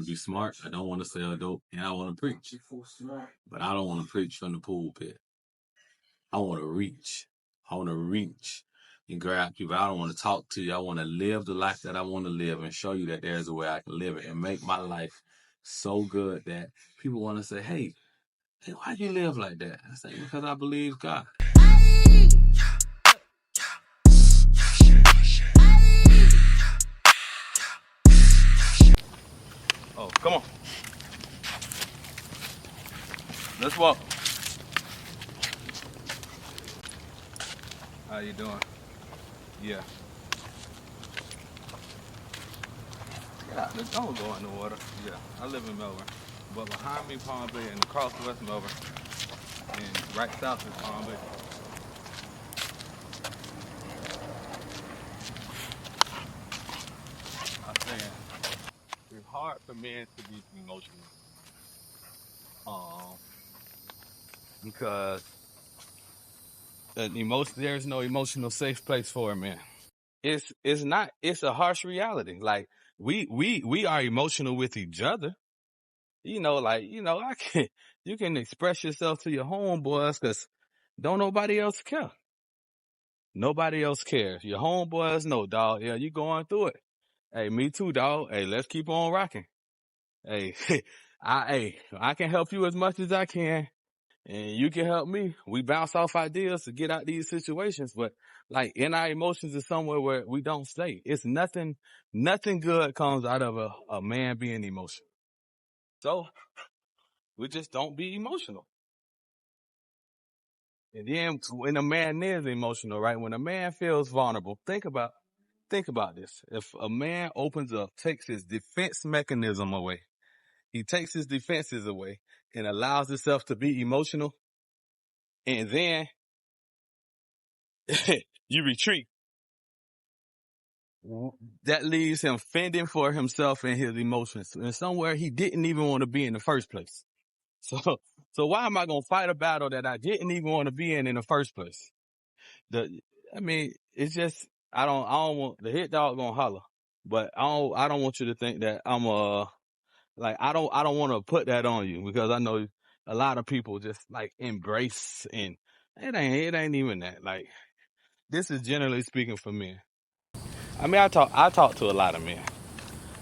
want to be smart. I don't want to sell dope, and I want to preach. But I don't want to preach from the pulpit. I want to reach. I want to reach and grab people. I don't want to talk to you. I want to live the life that I want to live and show you that there's a way I can live it and make my life so good that people want to say, hey, why do you live like that? I say, because I believe God. Oh, come on. Let's walk. How you doing? Yeah. Yeah, don't go in the water. Yeah, I live in Melbourne. But behind me, Palm Bay, and across West Melbourne, and right south is Palm Bay. I'm saying it's hard for men to be emotional, because there's no emotional safe place for a man. It's not. It's a harsh reality. Like we are emotional with each other. You can express yourself to your homeboys because don't nobody else care. Nobody else cares. Your homeboys know, dog. Yeah, you going through it. Hey, me too, dog. Hey, let's keep on rocking. Hey, I can help you as much as I can, and you can help me. We bounce off ideas to get out these situations, but like in our emotions is somewhere where we don't stay. It's nothing good comes out of a man being emotional. So we just don't be emotional. And then when a man is emotional, right? When a man feels vulnerable, think about this. If a man opens up, takes his defense mechanism away, he takes his defenses away and allows himself to be emotional, and then you retreat. That leaves him fending for himself and his emotions and somewhere he didn't even want to be in the first place. So why am I going to fight a battle that I didn't even want to be in the first place? It's just, I don't want the hit dog gonna holler, but I don't want you to think that I'm I don't want to put that on you, because I know a lot of people just like embrace, and it ain't even that. Like, this is generally speaking for men. I mean, I talk to a lot of men.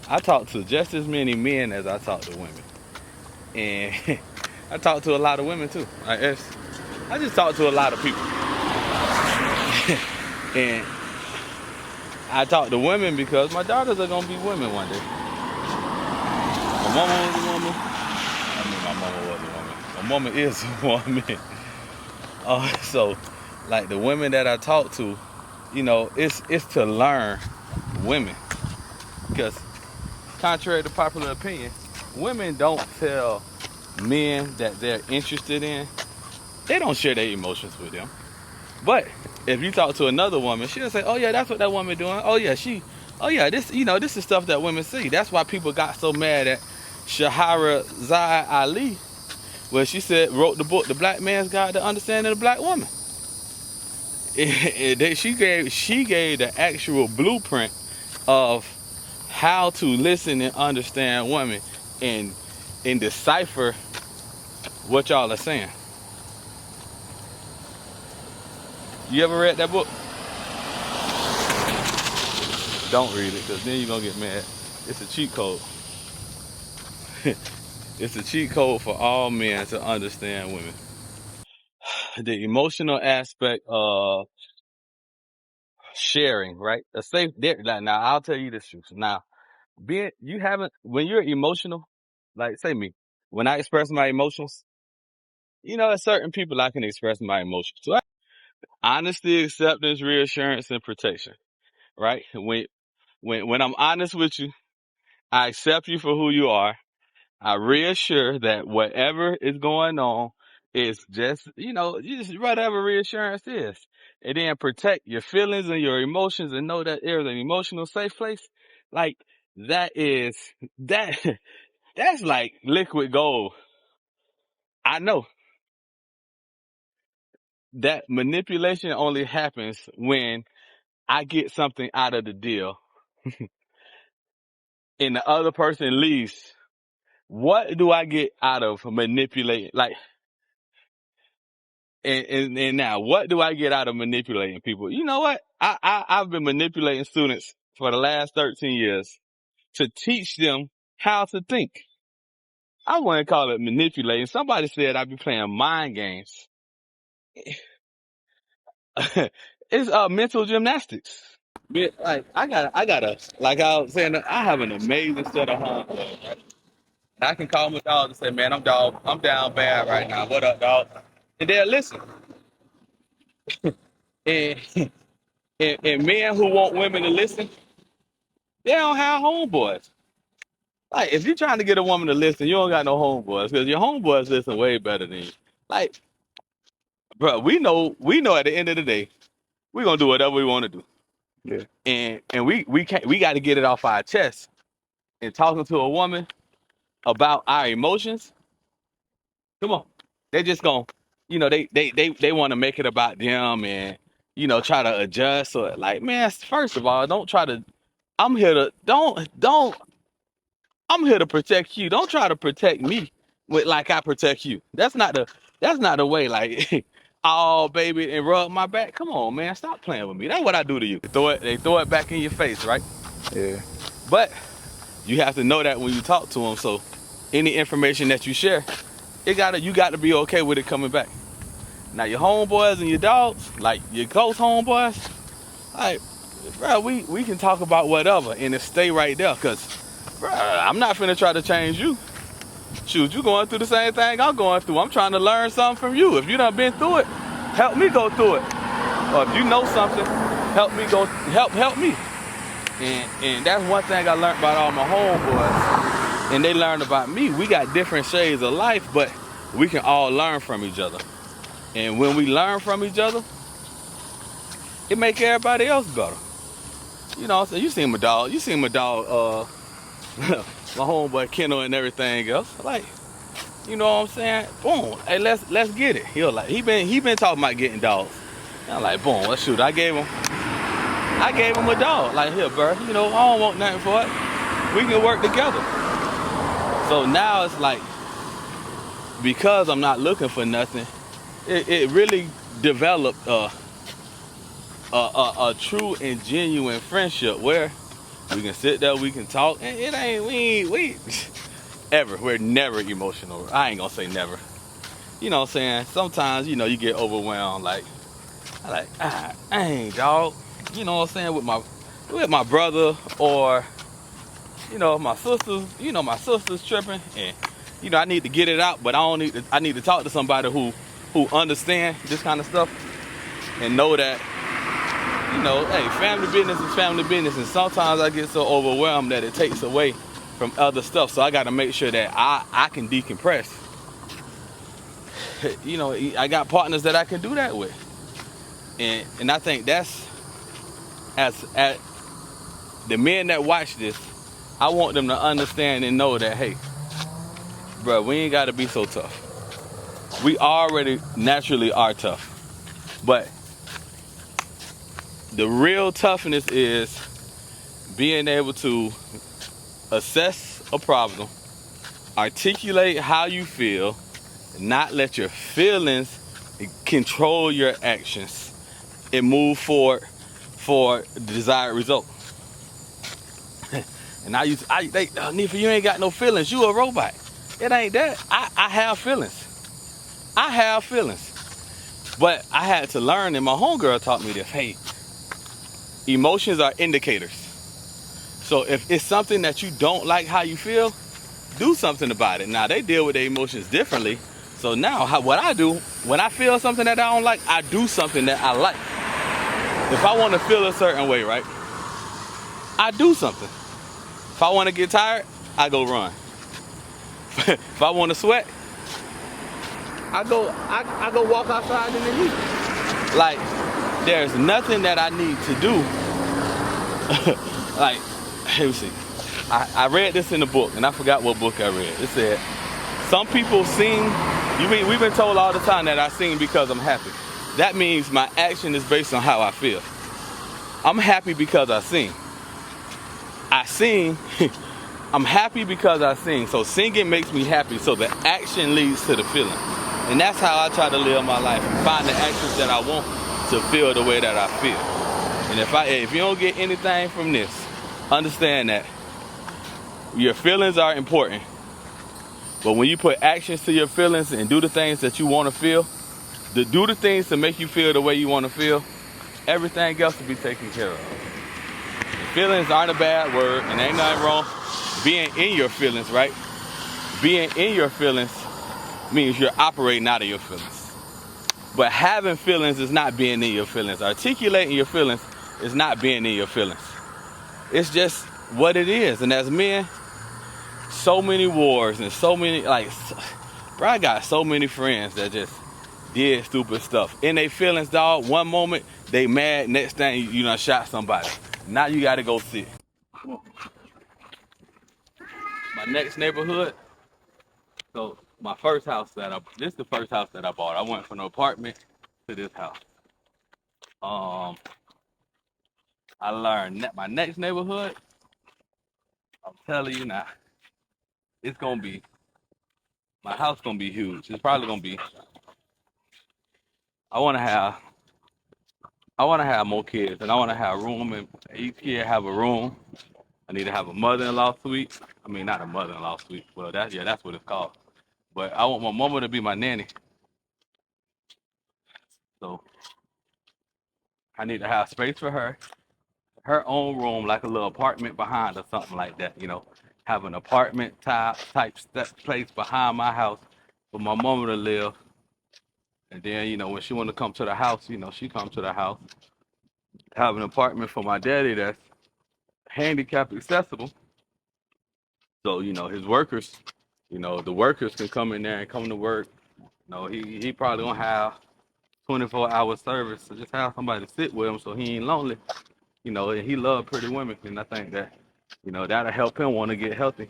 I talk to just as many men as I talk to women, and I talk to a lot of women too. I just talk to a lot of people, and I talk to women because my daughters are gonna be women one day. My mama was a woman. I mean, my mama was a woman. My mama is a woman. So, like, the women that I talk to, it's to learn women, because contrary to popular opinion, women don't tell men that they're interested in. They don't share their emotions with them. But if you talk to another woman, she'll say, "Oh yeah, that's what that woman doing. Oh yeah, this is stuff that women see." That's why people got so mad at Shahara Zai Ali, where she wrote the book, The Black Man's Guide to Understanding a Black Woman. She gave the actual blueprint of how to listen and understand women and decipher what y'all are saying. You ever read that book? Don't read it, because then you're going to get mad. It's a cheat code. It's a cheat code for all men to understand women. The emotional aspect of sharing, right? Now, I'll tell you this truth. Now, when you're emotional, like, say me, when I express my emotions, there's certain people I can express my emotions to. Honesty, acceptance, reassurance, and protection, right? When I'm honest with you, I accept you for who you are. I reassure that whatever is going on is just, whatever reassurance is. And then protect your feelings and your emotions and know that there's an emotional safe place. Like, that's like liquid gold. I know that manipulation only happens when I get something out of the deal and the other person leaves. what do I get out of manipulating? Like, and now, what do I get out of manipulating people? You know what? I've been manipulating students for the last 13 years to teach them how to think. I wouldn't call it manipulating. Somebody said I'd be playing mind games. It's mental gymnastics. Like like I was saying, I have an amazing set of homeboys. Right? I can call my dog and say, "Man, I'm down bad right now. What up, dog?" And they'll listen. And and men who want women to listen, they don't have homeboys. Like, if you're trying to get a woman to listen, you don't got no homeboys because your homeboys listen way better than you. Like, bro, we know at the end of the day, we're gonna do whatever we want to do. Yeah. And we got to get it off our chest. And talking to a woman about our emotions, come on, they just gonna, they want to make it about them and try to adjust. Or like, man, first of all, don't try to. I'm here to don't. I'm here to protect you. Don't try to protect me with like I protect you. That's not the way. Like, oh baby, and rub my back. Come on, man, stop playing with me. That's what I do to you. They throw it back in your face, right? Yeah. But you have to know that when you talk to them. So any information that you share, you got to be okay with it coming back. Now your homeboys and your dogs, like your close homeboys, like, bro, we can talk about whatever and it stay right there. Cause, bro, I'm not finna try to change you. Shoot, you going through the same thing I'm going through. I'm trying to learn something from you. If you done been through it, help me go through it. Or if you know something, help me. And that's one thing I learned about all my homeboys. And they learned about me. We got different shades of life, but we can all learn from each other. And when we learn from each other, it make everybody else better. So you seen my dog, my homeboy Kendall and everything else. Like, you know what I'm saying? Boom. Hey, let's get it. He been talking about getting dogs. And I'm like, boom, let's shoot. I gave him a dog. Like, here, bro. I don't want nothing for it. We can work together. So now it's like, because I'm not looking for nothing, it really developed a true and genuine friendship where we can sit there, we can talk, and we're never emotional. I ain't gonna say never. You know what I'm saying? Sometimes, you get overwhelmed, like dang, dog. You know what I'm saying? With my brother or, my sisters, my sister's tripping and, I need to get it out, but I need to talk to somebody who understand this kind of stuff and know that, hey, family business is family business, and sometimes I get so overwhelmed that it takes away from other stuff. So I got to make sure that I can decompress. I got partners that I can do that with, and I think that's as the men that watch this, I want them to understand and know that, hey, bro, we ain't got to be so tough. We already naturally are tough, but the real toughness is being able to assess a problem, articulate how you feel, not let your feelings control your actions, and move forward for the desired result. And Nifa, you ain't got no feelings. You a robot. It ain't that. I have feelings. But I had to learn, and my homegirl taught me this. Hey, emotions are indicators. So if it's something that you don't like how you feel, do something about it. Now, they deal with their emotions differently. So now what I do, when I feel something that I don't like, I do something that I like. If I want to feel a certain way, right, I do something. If I want to get tired, I go run. If I want to sweat, I go walk outside in the heat. Like, there's nothing that I need to do. Like, let me see. I read this in the book, and I forgot what book I read. It said, some people sing, we've been told all the time that I sing because I'm happy. That means my action is based on how I feel. I'm happy because I sing. I sing I'm happy because I sing. So singing makes me happy. So the action leads to the feeling. And that's how I try to live my life. Find the actions that I want to feel the way that I feel. And if you don't get anything from this, understand that your feelings are important. But when you put actions to your feelings and do the things that you want to feel, do the things to make you feel the way you want to feel, everything else will be taken care of. Feelings aren't a bad word, and ain't nothing wrong being in your feelings, right? Being in your feelings means you're operating out of your feelings. But having feelings is not being in your feelings. Articulating your feelings is not being in your feelings. It's just what it is. And as men, so many wars and so many, bro, I got so many friends that just did stupid stuff. In their feelings, dog, one moment they mad, next thing you done shot somebody. Now you gotta go sit. My next neighborhood, so my first house this is the first house that I bought. I went from an apartment to this house. I learned that my next neighborhood, I'm telling you now, it's gonna be, my house gonna be huge. It's probably gonna be, I wanna have more kids, and I wanna have room, and each kid have a room. I need to have a mother-in-law suite. I mean, not a mother-in-law suite. Well, that's what it's called. But I want my mama to be my nanny. So I need to have space for her own room, like a little apartment behind or something like that. Have an apartment type place behind my house for my mama to live. And then, when she want to come to the house, she come to the house. Have an apartment for my daddy that's handicap accessible. So, his workers, the workers can come in there and come to work. He probably gonna have 24-hour service. So just have somebody to sit with him so he ain't lonely. And he love pretty women. And I think that, that'll help him want to get healthy.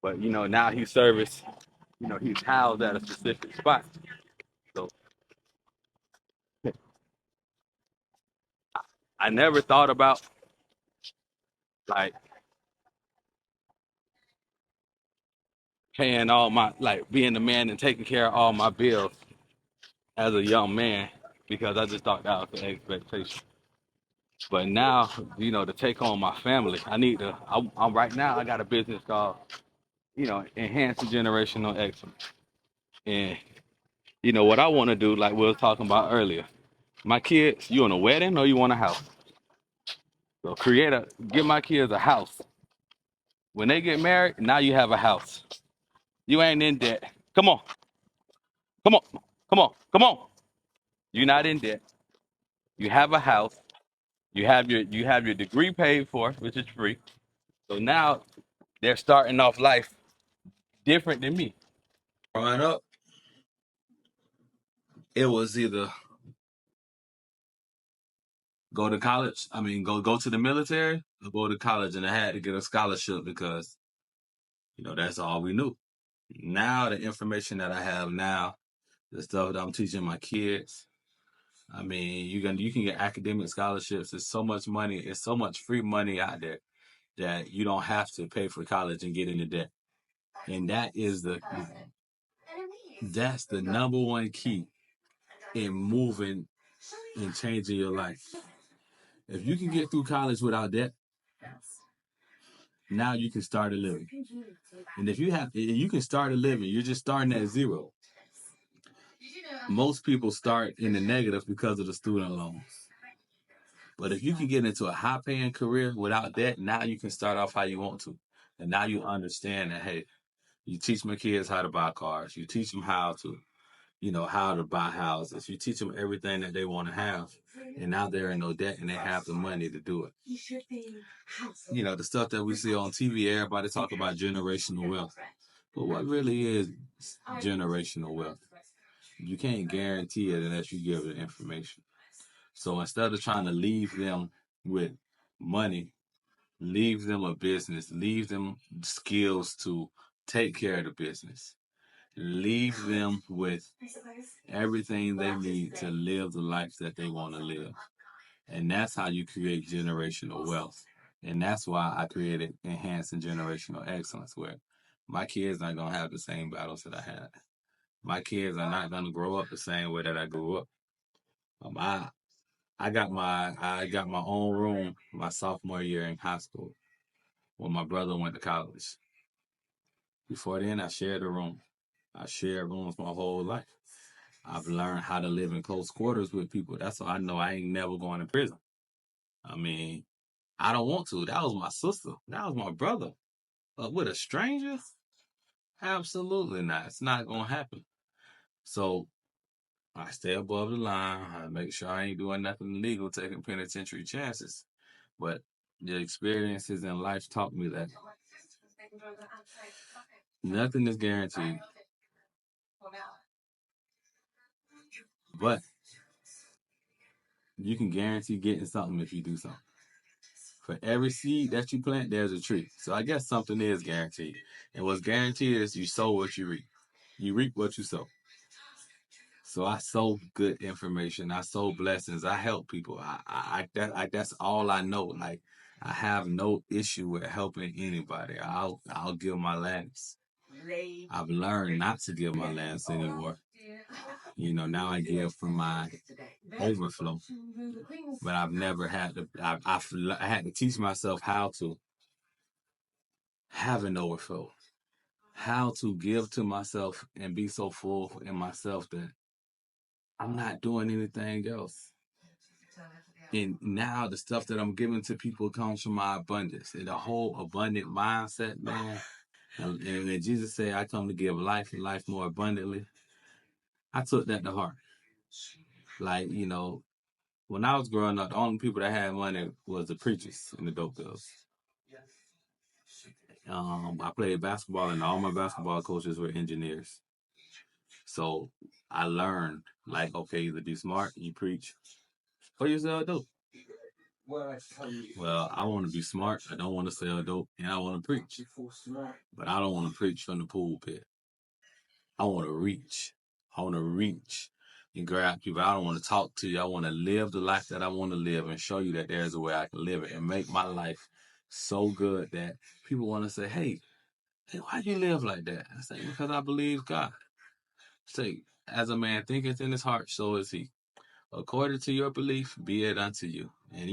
But, now he's service, he's housed at a specific spot. So I never thought about, like, paying being the man and taking care of all my bills as a young man, because I just thought that was the expectation. But now, to take on my family, I'm right now, I got a business called, Enhancing Generational Excellence. And, what I want to do, like we were talking about earlier, my kids, you want a wedding or you want a house? So give my kids a house. When they get married, now you have a house. You ain't in debt. Come on, come on, come on, come on. You're not in debt. You have a house. You have your degree paid for, which is free. So now they're starting off life different than me. Growing up, it was either go to college. I mean, go to the military or go to college, and I had to get a scholarship because that's all we knew. Now the information that I have now, the stuff that I'm teaching my kids. I mean, you can get academic scholarships. There's so much money. There's so much free money out there that you don't have to pay for college and get into debt. And that's the number one key in moving and changing your life. If you can get through college without debt, now you can start a living. And if you can start a living, you're just starting at zero. Most people start in the negative because of the student loans. But if you can get into a high paying career without debt, now you can start off how you want to. And now you understand that, hey, you teach my kids how to buy cars. You teach them how to buy houses. You teach them everything that they want to have. And now they're in no debt and they have the money to do it. The stuff that we see on TV, everybody talk about generational wealth. But what really is generational wealth? You can't guarantee it unless you give the information. So instead of trying to leave them with money, leave them a business, leave them skills to take care of the business, leave them with everything they need to live the life that they want to live. And that's how you create generational wealth. And that's why I created Enhancing Generational Excellence, where my kids aren't going to have the same battles that I had. My kids are not going to grow up the same way that I grew up. Um, I I got my own room my sophomore year in high school when my brother went to college. Before then, I shared a room. I shared rooms my whole life. I've learned how to live in close quarters with people. That's why I know I ain't never going to prison. I mean, I don't want to. That was my sister. That was my brother. But with a stranger, absolutely not. It's not gonna happen. So I stay above the line. I make sure I ain't doing nothing illegal, taking penitentiary chances. But the experiences in life taught me that nothing is guaranteed. But you can guarantee getting something if you do something. For every seed that you plant, there's a tree. So I guess something is guaranteed. And what's guaranteed is you sow what you reap. You reap what you sow. So I sow good information. I sow blessings. I help people. That's all I know. Like I have no issue with helping anybody. I'll give my last. I've learned not to give my last anymore. Now I give from my overflow. But I've never had to. I had to teach myself how to have an overflow, how to give to myself and be so full in myself that I'm not doing anything else. And now the stuff that I'm giving to people comes from my abundance. And the whole abundant mindset, man. And when Jesus said, I come to give life and life more abundantly, I took that to heart. Like, when I was growing up, the only people that had money was the preachers and the dope dealers. I played basketball, and all my basketball coaches were engineers. So I learned, like, okay, either be smart, you preach, or you sell dope. Well, I want to be smart. I don't want to sell dope, and I want to preach. But I don't want to preach from the pulpit. I want to reach. I want to reach and grab people. I don't want to talk to you. I want to live the life that I want to live and show you that there's a way I can live it and make my life so good that people want to say, hey, why do you live like that? I say, because I believe God. Say, as a man thinketh in his heart, so is he. According to your belief, be it unto you. And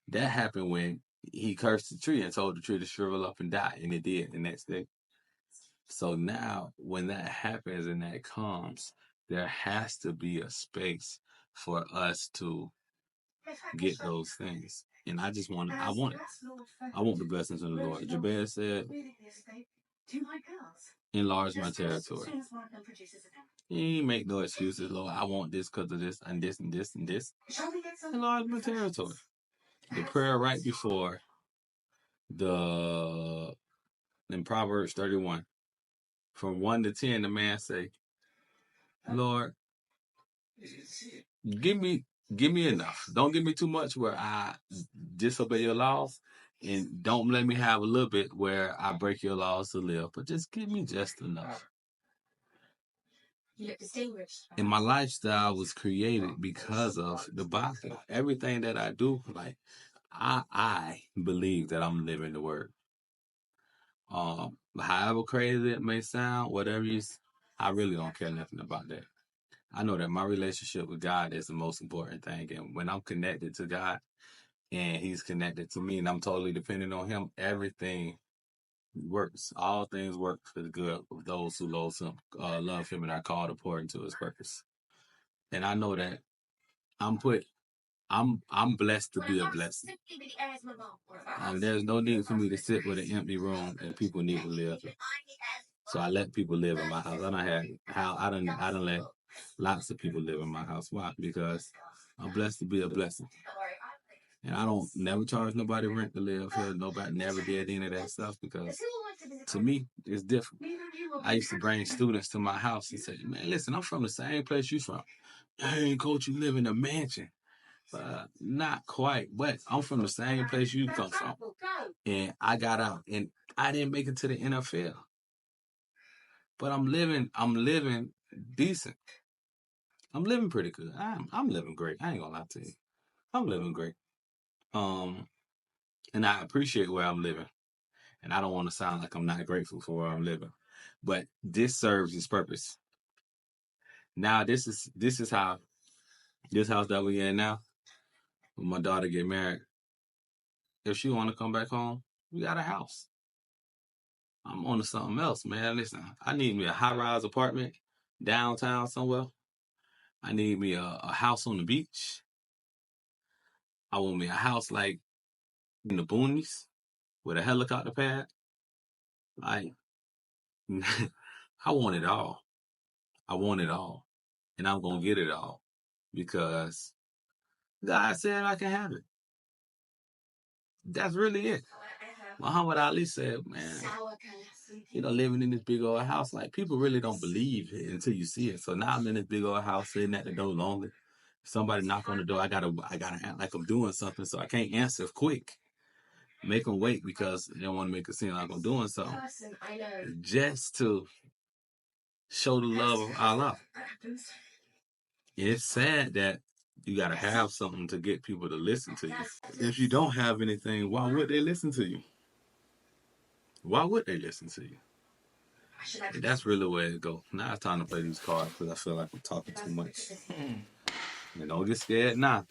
that happened when he cursed the tree and told the tree to shrivel up and die, and it did the next day. So now, when that happens and that comes, there has to be a space for us to get those things. And I just want it. I want it. I want the blessings of the Lord. Jabez said, enlarge my territory. He ain't make no excuses, Lord. I want this because of this and this and this and this. Enlarge my territory. The prayer right before the in Proverbs 31, from 1 to 10, the man say, Lord, give me enough. Don't give me too much where I disobey your laws, and don't let me have a little bit where I break your laws to live. But just give me just enough. And my lifestyle was created because of the Bible. Everything that I do, like I believe that I'm living the word. However crazy it may sound, I really don't care nothing about that. I know that my relationship with God is the most important thing. And when I'm connected to God and he's connected to me and I'm totally dependent on him, everything works. All things work for the good of those who love him and are called according to his purpose. And I know that I'm put I'm blessed to be a blessing. There's no need for me to sit with an empty room and people need to live. So I let people live in my house. I don't let lots of people live in my house. Why? Because I'm blessed to be a blessing. And I don't never charge nobody rent to live here. Nobody never did any of that stuff because to me, it's different. I used to bring students to my house and say, man, listen, I'm from the same place you from. Hey, coach, you live in a mansion. Not quite, but I'm from the same place you come from. And I got out and I didn't make it to the NFL. But I'm living decent. I'm living pretty good. I'm living great. I ain't gonna lie to you. I'm living great. Um, And I appreciate where I'm living. And I don't want to sound like I'm not grateful for where I'm living. But this serves its purpose. Now this is how this house that we in now, when my daughter get married, if she wanna come back home, we got a house. I'm on to something else, man. Listen, I need me a high rise apartment downtown somewhere. I need me a house on the beach. I want me a house like in the boonies with a helicopter pad. Like I want it all. I want it all. And I'm gonna get it all because God said I can have it. That's really it. Muhammad Ali said, man, living in this big old house, like people really don't believe it until you see it. So now I'm in this big old house sitting at the door lonely. Somebody knock on the door, I gotta act like I'm doing something, so I can't answer quick. Make them wait because they don't want to make it seem like I'm doing something. Just to show the love of Allah. It's sad that you gotta have something to get people to listen to you. If you don't have anything, why would they listen to you? Why would they listen to you? And that's really where it goes. Now it's time to play these cards because I feel like I'm talking too much. And don't get scared now.